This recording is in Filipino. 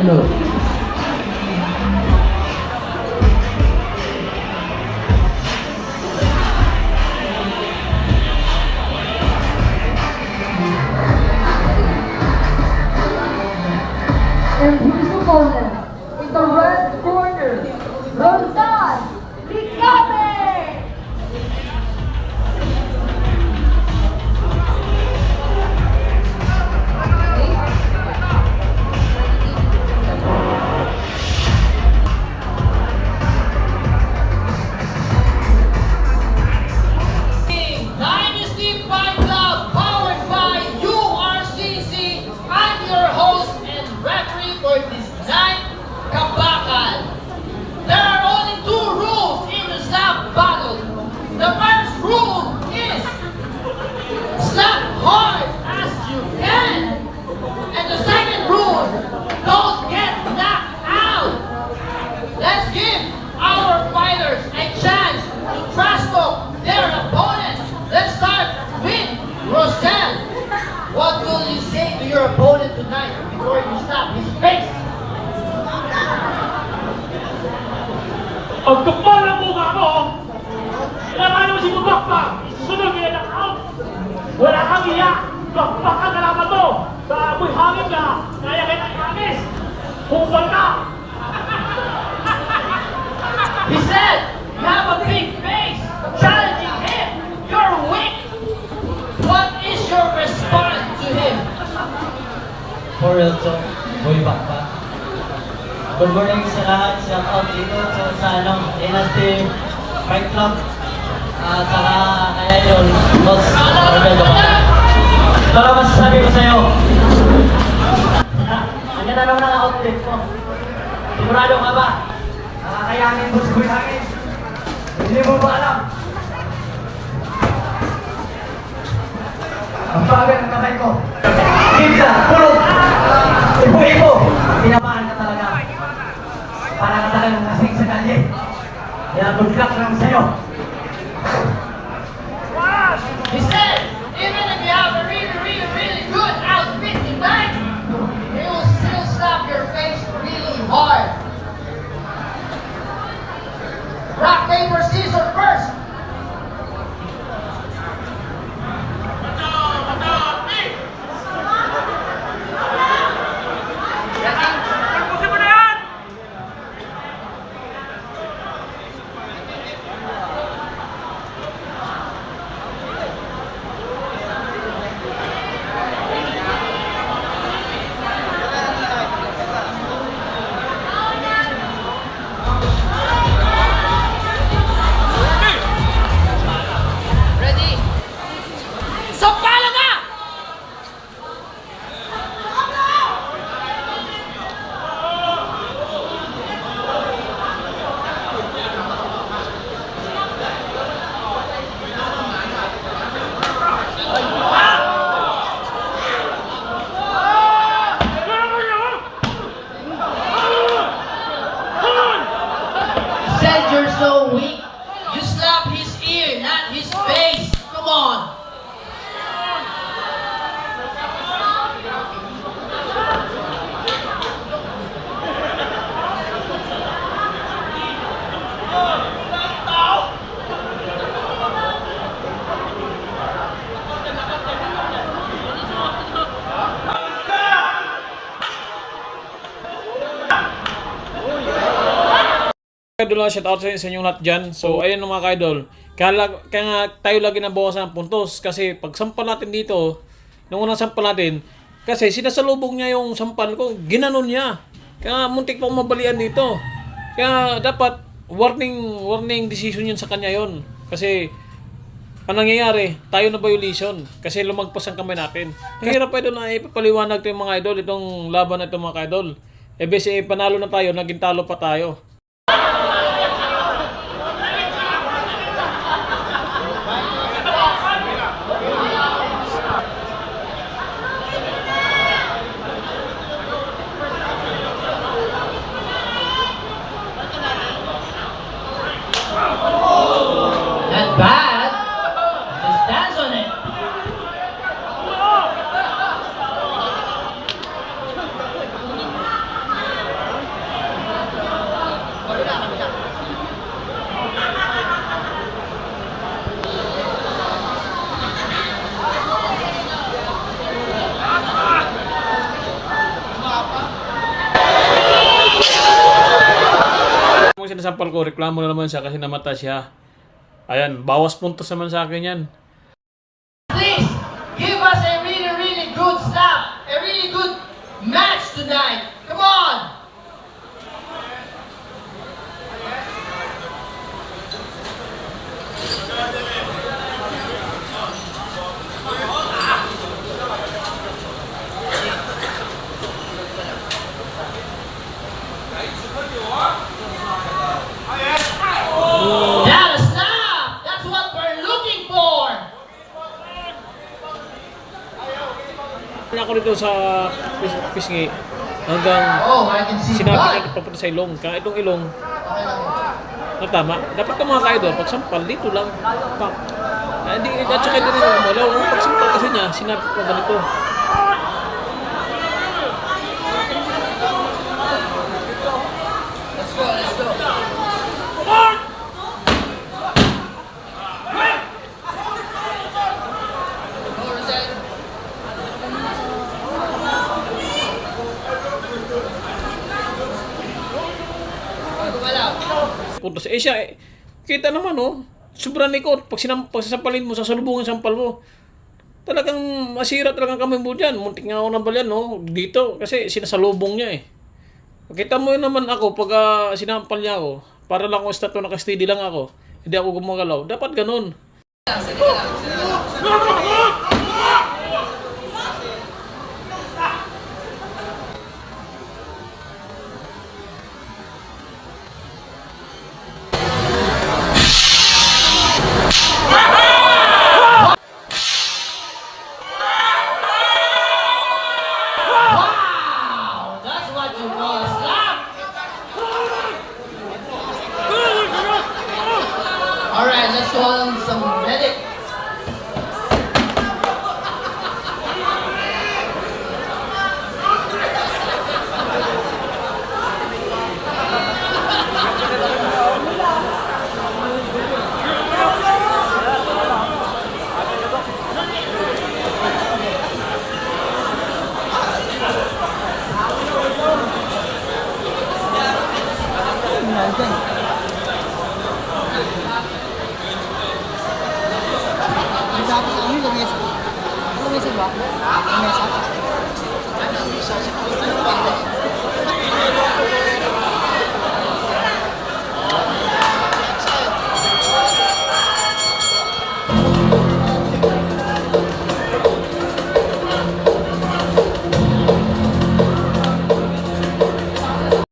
blue. And his opponent in the red corner, Roldan Ricabe! Dynasty Fight Club, powered by URCC. I'm your host and referee for this night, Kabakan. There are only two rules in the slap battle. The first rule is slap hard as you can. And the second rule, don't get knocked out. Let's give our fighters a chance to trash talk their opponent. Let's start with Rosel. What will you say to your opponent tonight before you slap his face? Ang kapal ang mukha mo! Kailangan mo si Mubakba! Isunod niya ng out! Wala kang iyak! Bakbak ang kalaban mo! Sa amoy hangin ka! Kaya kita ikakis! Kupal ka! He said, you have a big face, challenging him. You're weak. What is your response to him? For real talk, boy bakba. Good morning sa lahat, shout out dito sa Dynasty Fight Club. At saka kaya yun, Boss Marvel Gabata. Para masasabi ko sa'yo, ang ganda naman ang outfit ko. Sigurado ka ba? Nakakayanin mo sa akin. Hindi mo ba alam? Ang bagal ng kamay ko. Gibsa, pulot! Ipo-ipo! Tinamaan ka talaga. Para ka talagang nasing sa kalye. Kaya good luck lang sa'yo. He said, even if you have a really good outfit tonight, he will still slap your face really hard. Rock, paper, scissors first. Tapusin mo na yan! Ready? Sampala na! Said you're so weak. You slap his ear, not his face. Come on. Idol na shout out sa inyong lahat dyan. So ayun mga ka-idol. Kaya nga tayo lagi nabawasan ng puntos. Kasi pag sampal natin dito, nung unang sampal natin, kasi sinasalubog niya yung sampal ko, ginanon niya. Kaya muntik pa mabalian dito. Kaya dapat warning decision yun sa kanya yun. Kasi ang nangyayari, tayo na violation. Kasi lumagpas ang kamay natin. Kaya pa idol na ipapaliwanag ito yung mga idol, itong laban na ito mga ka-idol. Besi panalo na tayo, naging talo pa tayo. Not bad. Just dance on it. naman sinasampal ko, reklamo na naman siya kasi namatay siya. Ayan, bawas puntos naman sa akin yan. Please give us a really, really good stop, a really good match tonight. Come on! That is stop! That's what we're looking for! Kaya ako dito sa pisngi hanggang Oh, I can see sinabi blood. ka papunta sa ilong. Kaya itong ilong, na tama. Dapat itong mga ka-idol, pagsampal dito lang. Pak. Hindi, at saka hindi rin ako malaw. Ang pagsampal kasi niya, sinabi ko ganito. Let's go, let's go. Go, Rosette. Gumalaw. Puntos. Eh siya, kita naman sobrang likod. Pag sasampalin mo, sasalubungin sampal mo. Talagang masira talagang kamay mo dyan. Muntik nga ako ng balyan, dito. Kasi sinasalubong niya eh. Kita mo yun naman ako pag sinampal niya ako. Para lang ako statue, naka-steady lang ako. Hindi ako gumagalaw. Dapat ganun. Wow! That's what you call a slap! Alright, let's call some medic. Tapos ano, lumesa. Lumesa ba? Lumesa.